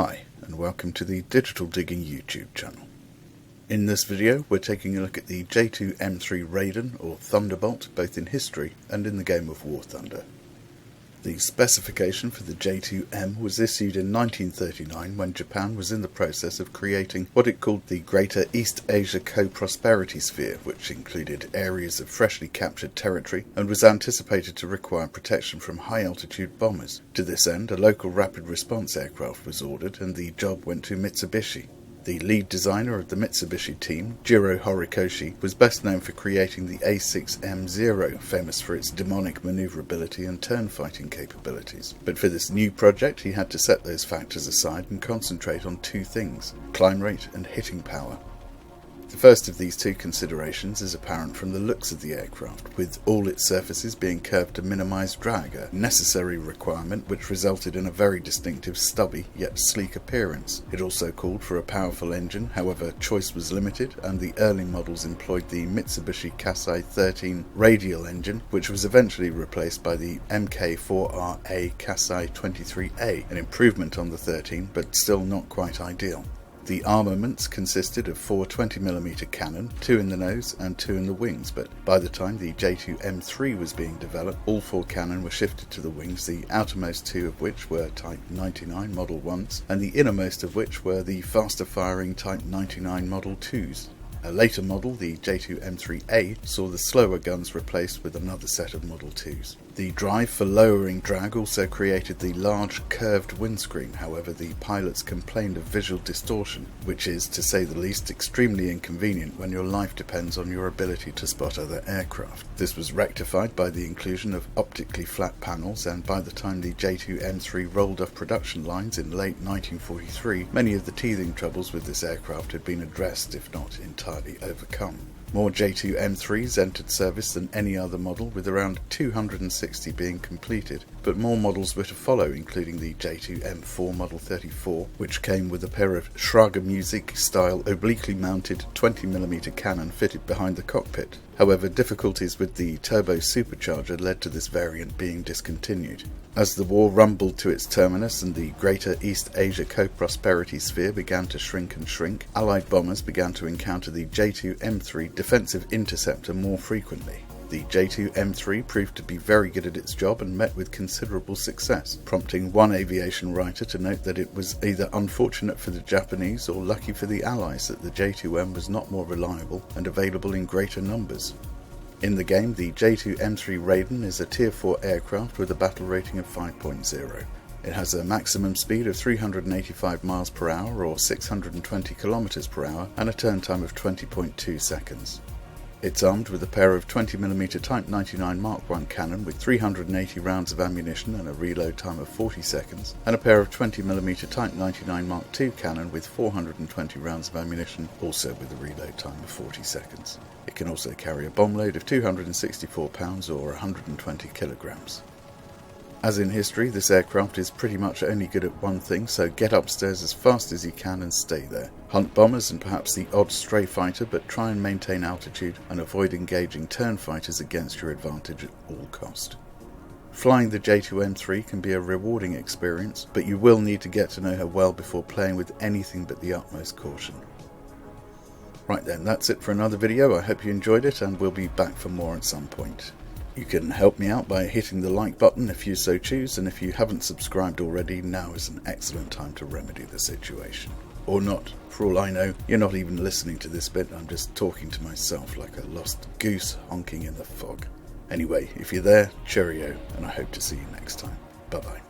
Hi, and welcome to the Digital Digging YouTube channel. In this video, we're taking a look at the J2M3 Raiden, or Thunderbolt, both in history and in the game of War Thunder. The specification for the J2M was issued in 1939 when Japan was in the process of creating what it called the Greater East Asia Co-Prosperity Sphere, which included areas of freshly captured territory and was anticipated to require protection from high-altitude bombers. To this end, a local rapid response aircraft was ordered and the job went to Mitsubishi. The lead designer of the Mitsubishi team, Jiro Horikoshi, was best known for creating the A6M0, famous for its demonic maneuverability and turn-fighting capabilities. But for this new project, he had to set those factors aside and concentrate on two things: climb rate and hitting power. The first of these two considerations is apparent from the looks of the aircraft, with all its surfaces being curved to minimise drag, a necessary requirement which resulted in a very distinctive stubby yet sleek appearance. It also called for a powerful engine, however choice was limited, and the early models employed the Mitsubishi Kasei 13 radial engine, which was eventually replaced by the Mk4RA Kasei 23A, an improvement on the 13 but still not quite ideal. The armaments consisted of 4 20mm cannon, 2 in the nose and 2 in the wings, but by the time the J2M3 was being developed, all 4 cannon were shifted to the wings, the outermost 2 of which were Type 99 Model 1s, and the innermost of which were the faster firing Type 99 Model 2s. A later model, the J2M3A, saw the slower guns replaced with another set of Model 2s. The drive for lowering drag also created the large curved windscreen. However, the pilots complained of visual distortion, which is, to say the least, extremely inconvenient when your life depends on your ability to spot other aircraft. This was rectified by the inclusion of optically flat panels, and by the time the J2M3 rolled off production lines in late 1943, many of the teething troubles with this aircraft had been addressed, if not entirely overcome. More J2M3s entered service than any other model, with around 260 being completed, but more models were to follow, including the J2M4 Model 34, which came with a pair of Schrager Music-style obliquely mounted 20mm cannon fitted behind the cockpit. However, difficulties with the turbo supercharger led to this variant being discontinued. As the war rumbled to its terminus and the Greater East Asia Co-Prosperity Sphere began to shrink and shrink, Allied bombers began to encounter the J2M3 defensive interceptor more frequently. The J2M3 proved to be very good at its job and met with considerable success, prompting one aviation writer to note that it was either unfortunate for the Japanese or lucky for the Allies that the J2M was not more reliable and available in greater numbers. In the game, the J2M3 Raiden is a Tier 4 aircraft with a battle rating of 5.0. It has a maximum speed of 385 miles per hour or 620 kilometers per hour and a turn time of 20.2 seconds. It's armed with a pair of 20mm Type 99 Mark I cannon with 380 rounds of ammunition and a reload time of 40 seconds, and a pair of 20mm Type 99 Mark II cannon with 420 rounds of ammunition, also with a reload time of 40 seconds. It can also carry a bomb load of 264 pounds or 120 kilograms. As in history, this aircraft is pretty much only good at one thing, so get upstairs as fast as you can and stay there. Hunt bombers and perhaps the odd stray fighter, but try and maintain altitude and avoid engaging turn fighters against your advantage at all cost. Flying the J2M3 can be a rewarding experience, but you will need to get to know her well before playing with anything but the utmost caution. Right then, that's it for another video. I hope you enjoyed it, and we'll be back for more at some point. You can help me out by hitting the like button if you so choose, and if you haven't subscribed already, now is an excellent time to remedy the situation. Or not. For all I know, you're not even listening to this bit. I'm just talking to myself like a lost goose honking in the fog. Anyway, if you're there, cheerio, and I hope to see you next time. Bye bye.